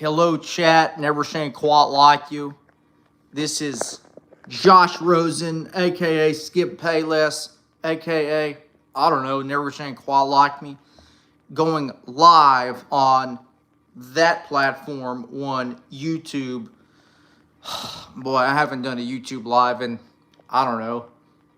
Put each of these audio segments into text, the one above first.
Hello, chat. Never seen quite like you. This is Josh Rosen, a.k.a. Skip Payless, a.k.a. I don't know, never seen quite like me, going live on that platform on YouTube. Boy, I haven't done a YouTube live in, I don't know,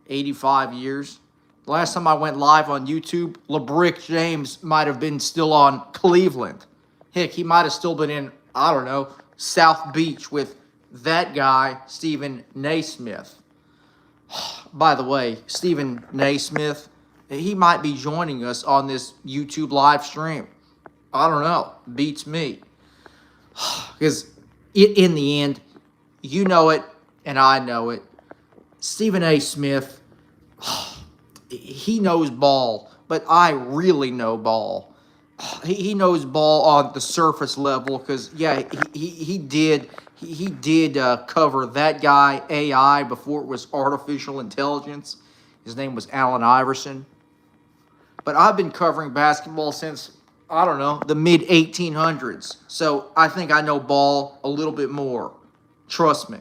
85 years. The last time I went live on YouTube, LeBrick James might have been still on Cleveland. Heck, he might have still been in, I don't know, South Beach with that guy, Stephen Naismith. By the way, Stephen Naismith, he might be joining us on this YouTube live stream. I don't know. Beats me. Because in the end, you know it, and I know it. Stephen A. Smith, he knows ball, but I really know ball. He knows ball on the surface level because, yeah, he did cover that guy AI before it was artificial intelligence. His name was Allen Iverson. But I've been covering basketball since, I don't know, the mid-1800s. So I think I know ball a little bit more. Trust me.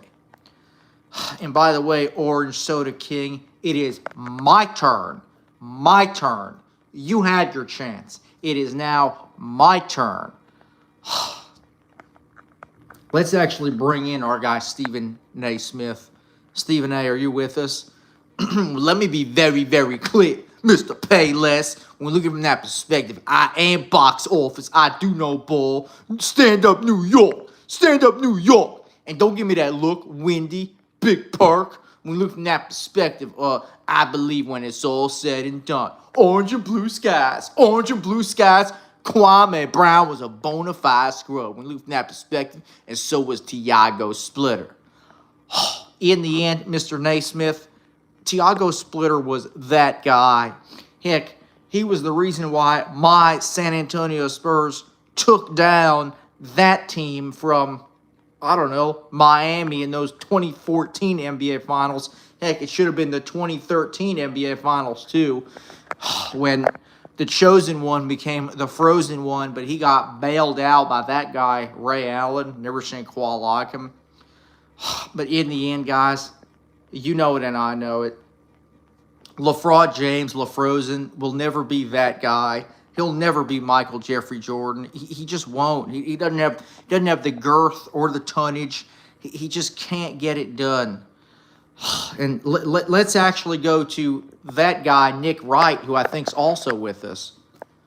And by the way, Orange Soda King, it is my turn. My turn. You had your chance. It is now my turn. Let's actually bring in our guy, Stephen Naismith. Stephen A., are you with us? Let me be very, very clear, Mr. Payless. When we look at it from that perspective, I am box office. I do know ball. Stand up New York. Stand up New York. And don't give me that look, Windy, Big Park. When we look from that perspective, I believe when it's all said and done, orange and blue skies, orange and blue skies, Kwame Brown was a bona fide scrub. When we look from that perspective, and so was Tiago Splitter. In the end, Mr. Naismith, Tiago Splitter was that guy. Heck, he was the reason why my San Antonio Spurs took down that team from, I don't know, Miami in those 2014 NBA Finals. Heck, it should have been the 2013 NBA Finals too, when the chosen one became the frozen one, but he got bailed out by that guy, Ray Allen. Never seen quite like him. But in the end, guys, you know it and I know it. LeFraud James, LaFrozen, will never be that guy. He'll never be Michael Jeffrey Jordan. He just won't. He doesn't have the girth or the tonnage. He just can't get it done. And let's actually go to that guy, Nick Wright, who I think's also with us.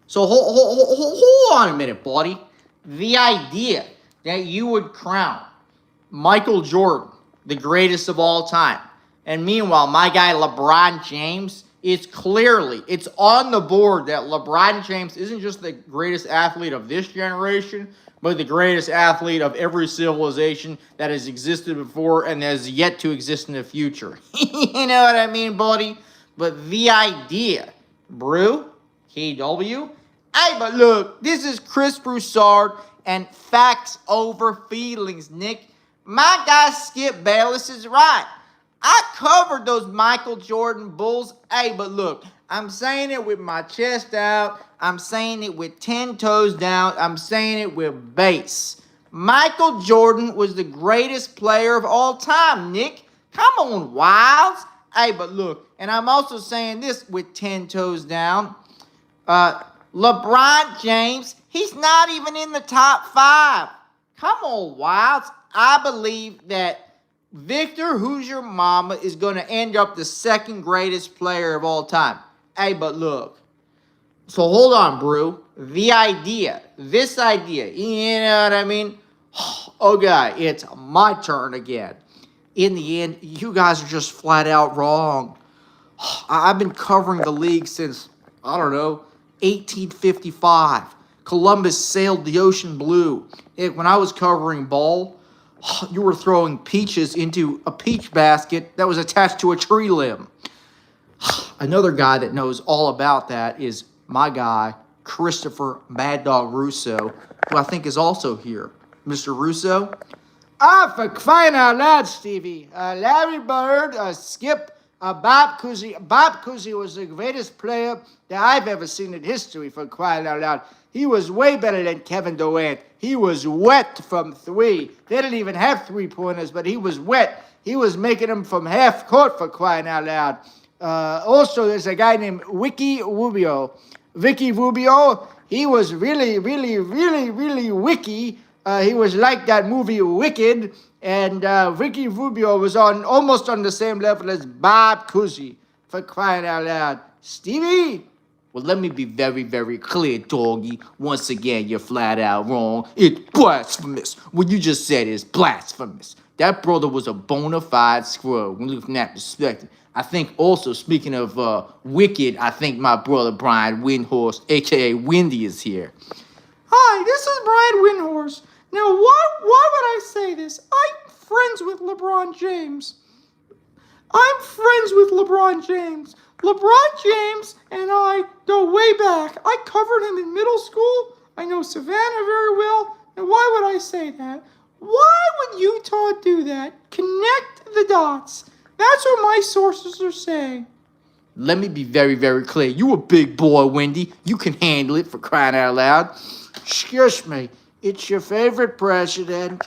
So hold on a minute, buddy. The idea that you would crown Michael Jordan the greatest of all time, and meanwhile, my guy LeBron James, it's on the board that LeBron James isn't just the greatest athlete of this generation, but the greatest athlete of every civilization that has existed before and has yet to exist in the future. You know what I mean, buddy? But the idea, Brew, KW, hey, but look, this is Chris Broussard and facts over feelings, Nick. My guy Skip Bayless is right. I covered those Michael Jordan Bulls. Hey, but look, I'm saying it with my chest out. I'm saying it with 10 toes down. I'm saying it with bass. Michael Jordan was the greatest player of all time, Nick. Come on, Wilds. Hey, but look, and I'm also saying this with 10 toes down. LeBron James, he's not even in the top 5. Come on, Wilds. I believe that Victor Who's Your Mama is going to end up the second greatest player of all time. Hey, but look. So hold on, Brew. This idea, you know what I mean? Okay, it's my turn again. In the end, you guys are just flat out wrong. I've been covering the league since, I don't know, 1855. Columbus sailed the ocean blue. When I was covering ball, you were throwing peaches into a peach basket that was attached to a tree limb. Another guy that knows all about that is my guy, Christopher Mad Dog Russo, who I think is also here. Mr. Russo? For crying out loud, Stevie. Larry Bird, Skip, Bob Cousy was the greatest player that I've ever seen in history, for crying out loud. He was way better than Kevin Durant. He was wet from three. They didn't even have three-pointers, but he was wet. He was making them from half court, for crying out loud. Also, there's a guy named Ricky Rubio. Ricky Rubio, he was really, really, really, really wicky. He was like that movie Wicked, and Ricky Rubio was almost on the same level as Bob Cousy, for crying out loud. Stevie? Well, let me be very, very clear, doggy. Once again, you're flat out wrong. It's blasphemous. What you just said is blasphemous. That brother was a bona fide scrub when you look from that perspective. I think also, speaking of Wicked, I think my brother Brian Windhorst, a.k.a. Windy, is here. Hi, this is Brian Windhorst. Now, why would I say this? I'm friends with LeBron James. LeBron James and I go way back. I covered him in middle school. I know Savannah very well. And why would I say that? Why would Utah do that? Connect the dots. That's what my sources are saying. Let me be very, very clear. You a big boy, Wendy. You can handle it, for crying out loud. Excuse me, it's your favorite president,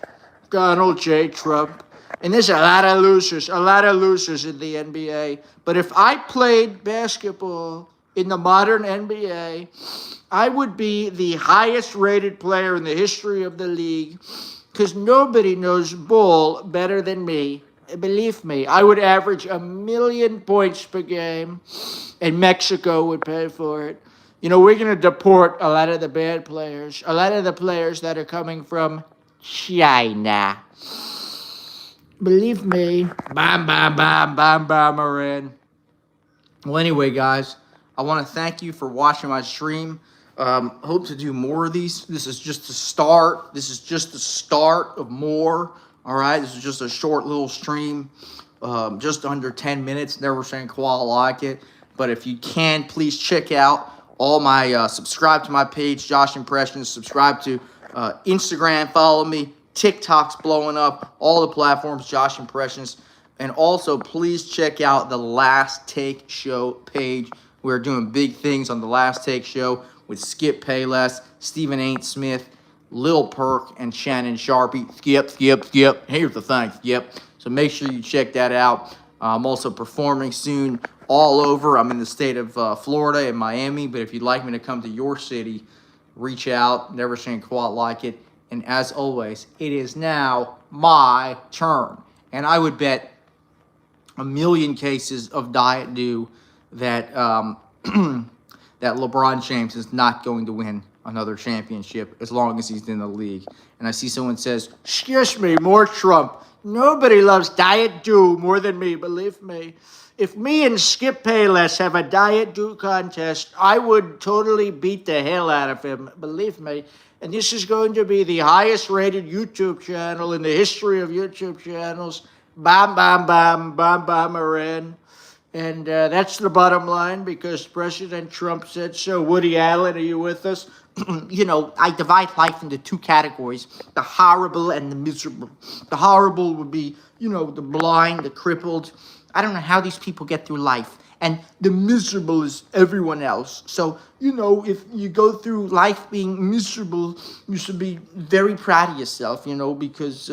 Donald J. Trump. And there's a lot of losers in the NBA. But if I played basketball in the modern NBA, I would be the highest rated player in the history of the league, because nobody knows ball better than me. Believe me, I would average 1 million points per game, and Mexico would pay for it. You know, we're going to deport a lot of the bad players, a lot of the players that are coming from China. Believe me. Bam, bam, bam, bam, bam, Marin. Well, anyway, guys, I want to thank you for watching my stream. Hope to do more of these. This is just the start. This is just the start of more. All right, this is just a short little stream, just under 10 minutes. Never saying quite like it. But if you can, please check out all my, subscribe to my page, Josh Impressions. Subscribe to Instagram, follow me. TikTok's blowing up, all the platforms, Josh Impressions. And also, please check out the Last Take Show page. We're doing big things on the Last Take Show with Skip Payless, Stephen A. Smith, Lil Perk, and Shannon Sharpie. Skip. Here's the thing, Skip. So make sure you check that out. I'm also performing soon all over. I'm in the state of Florida and Miami. But if you'd like me to come to your city, reach out. Never seen quite like it. And as always, it is now my turn. And I would bet 1 million cases of Diet Dew that that LeBron James is not going to win another championship as long as he's in the league. And I see someone says, excuse me, more Trump. Nobody loves Diet Dew more than me, believe me. If me and Skip Payless have a Diet Dew contest, I would totally beat the hell out of him, believe me. And this is going to be the highest rated YouTube channel in the history of YouTube channels. Bam, bam, bam, bam, bam, Marin. And that's the bottom line, because President Trump said so. Woody Allen, are you with us? You know, I divide life into two categories, the horrible and the miserable. The horrible would be, you know, the blind, the crippled. I don't know how these people get through life. And the miserable is everyone else. So, you know, if you go through life being miserable, you should be very proud of yourself, you know, because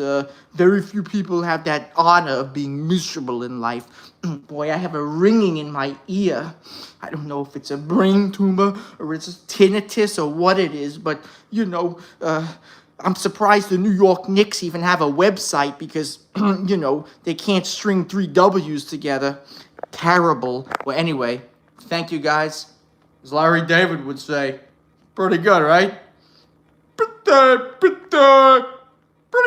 very few people have that honor of being miserable in life. Boy, I have a ringing in my ear. I don't know if it's a brain tumor or it's a tinnitus or what it is, but, you know, I'm surprised the New York Knicks even have a website because, you know, they can't string 3 W's together. Terrible. Well, anyway, thank you, guys. As Larry David would say, pretty good, right? Pretty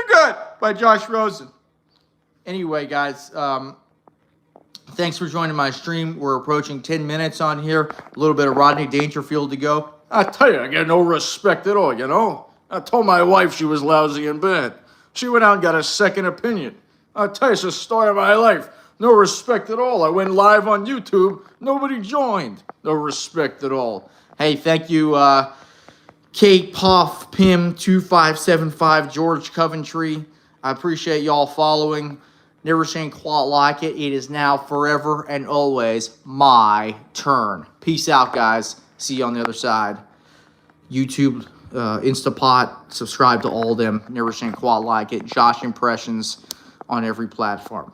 good by Josh Rosen. Anyway, guys, thanks for joining my stream. We're approaching 10 minutes on here. A little bit of Rodney Dangerfield to go. I tell you, I get no respect at all, you know? I told my wife she was lousy in bed. She went out and got a second opinion. I tell you, it's the story of my life. No respect at all. I went live on YouTube. Nobody joined. No respect at all. Hey, thank you, Kate Poff, Pim 2575, George Coventry. I appreciate y'all following. Never seen quite like it. It is now forever and always my turn. Peace out, guys. See you on the other side. YouTube, Instapot, subscribe to all of them. Never seen quite like it. Josh Impressions on every platform.